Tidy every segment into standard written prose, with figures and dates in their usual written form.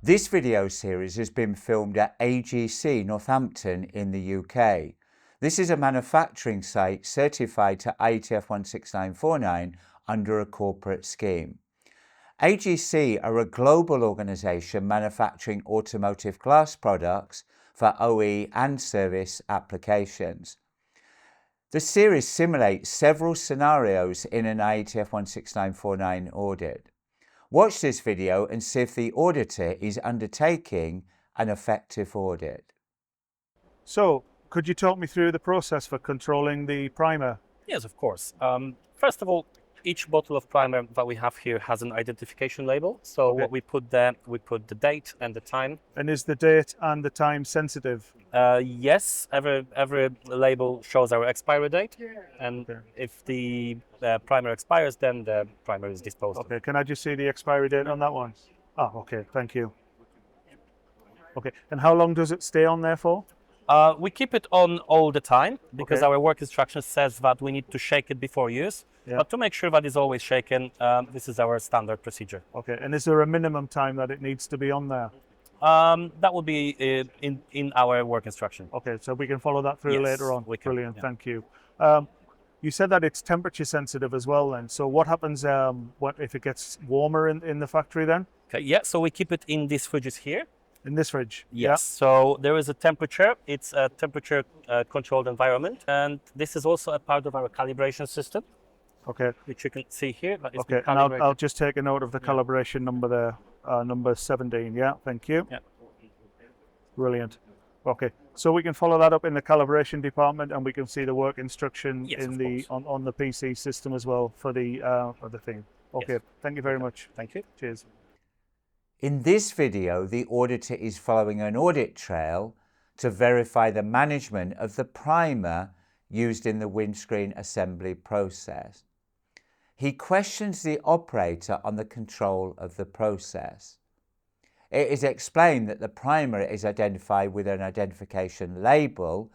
This video series has been filmed at AGC Northampton in the UK. This is a manufacturing site certified to IATF 16949 under a corporate scheme. AGC are a global organisation manufacturing automotive glass products for OE and service applications. The series simulates several scenarios in an IATF 16949 audit. Watch this video and see if the auditor is undertaking an effective audit. So, could you talk me through the process for controlling the primer? Yes, of course. First of all, each bottle of primer that we have here has an identification label. So what we put there, we put the date and the time. And is the date and the time sensitive? Yes, every label shows our expiry date. And if the primer expires, then the primer is disposed of. Okay, can I just see the expiry date on that one? Oh, okay, thank you. Okay, and how long does it stay on there for? We keep it on all the time because our work instruction says that we need to shake it before use. But to make sure that it's always shaken, this is our standard procedure. Okay, and is there a minimum time that it needs to be on there? That will be in our work instruction. Okay, so we can follow that through later on. Brilliant, yeah. Thank you. You said that it's temperature sensitive as well then. So what happens if it gets warmer in the factory then? Okay, yeah, so we keep it in these fridges here. In this fridge? Yes, so there is a temperature. It's a temperature controlled environment. And this is also a part of our calibration system. Okay. Which you can see here. Okay, and I'll just take a note of the calibration number there, number 17. Yeah, thank you. Yeah. Brilliant. Okay, so we can follow that up in the calibration department, and we can see the work instruction on the PC system as well for the thing. Okay, thank you very much. Thank you. Cheers. In this video, the auditor is following an audit trail to verify the management of the primer used in the windscreen assembly process. He questions the operator on the control of the process. It is explained that the primer is identified with an identification label,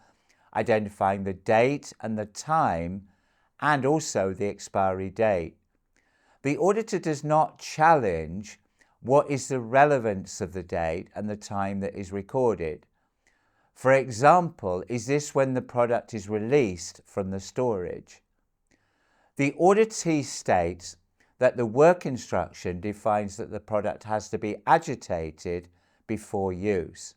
identifying the date and the time, and also the expiry date. The auditor does not challenge what is the relevance of the date and the time that is recorded. For example, is this when the product is released from the storage? The auditee states that the work instruction defines that the product has to be agitated before use.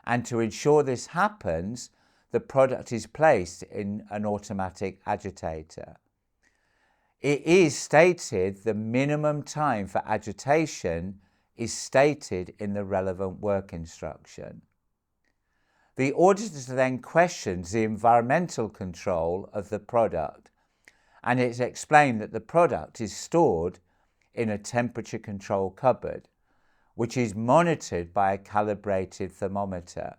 And to ensure this happens, the product is placed in an automatic agitator. It is stated the minimum time for agitation is stated in the relevant work instruction. The auditor then questions the environmental control of the product, and it's explained that the product is stored in a temperature control cupboard, which is monitored by a calibrated thermometer.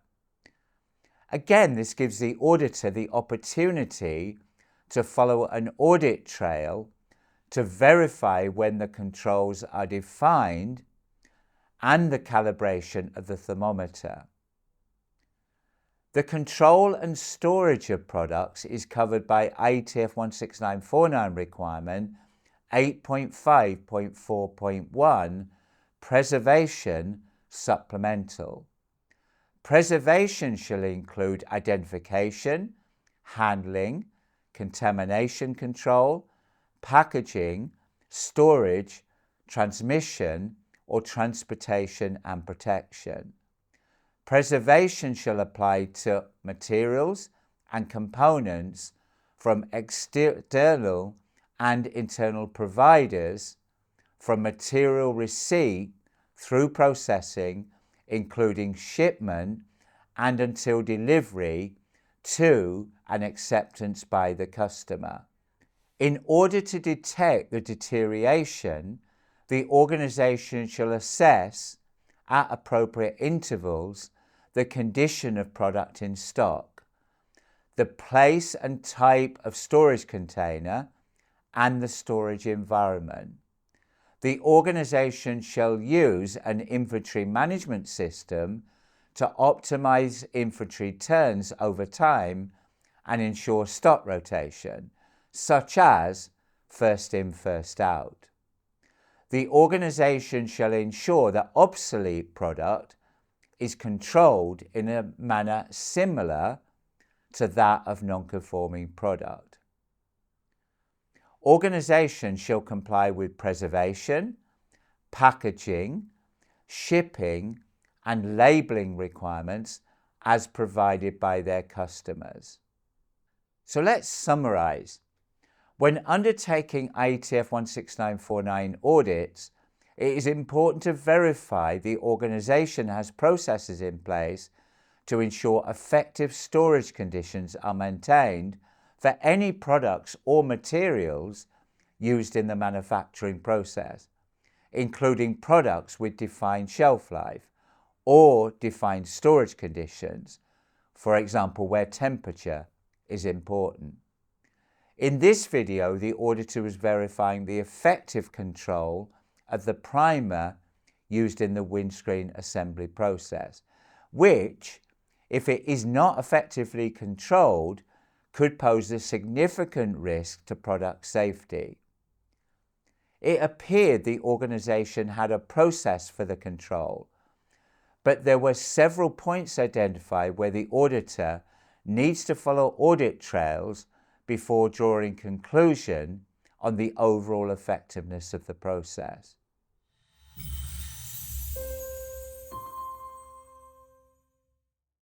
Again, this gives the auditor the opportunity to follow an audit trail to verify when the controls are defined and the calibration of the thermometer. The control and storage of products is covered by IATF 16949 requirement 8.5.4.1 Preservation Supplemental. Preservation shall include identification, handling, contamination control, packaging, storage, transmission, or transportation and protection. Preservation shall apply to materials and components from external and internal providers, from material receipt through processing, including shipment, and until delivery to an acceptance by the customer. In order to detect the deterioration, the organisation shall assess at appropriate intervals the condition of product in stock, the place and type of storage container, and the storage environment. The organisation shall use an inventory management system to optimise inventory turns over time and ensure stock rotation, such as first in, first out. the organisation shall ensure that obsolete product is controlled in a manner similar to that of non-conforming product. Organisation shall comply with preservation, packaging, shipping and labelling requirements as provided by their customers. So let's summarise. When undertaking IATF 16949 audits, it is important to verify the organisation has processes in place to ensure effective storage conditions are maintained for any products or materials used in the manufacturing process, including products with defined shelf life or defined storage conditions, for example, where temperature is important. In this video, the auditor is verifying the effective control of the primer used in the windscreen assembly process, which, if it is not effectively controlled, could pose a significant risk to product safety. It appeared the organisation had a process for the control, but there were several points identified where the auditor needs to follow audit trails before drawing conclusion on the overall effectiveness of the process.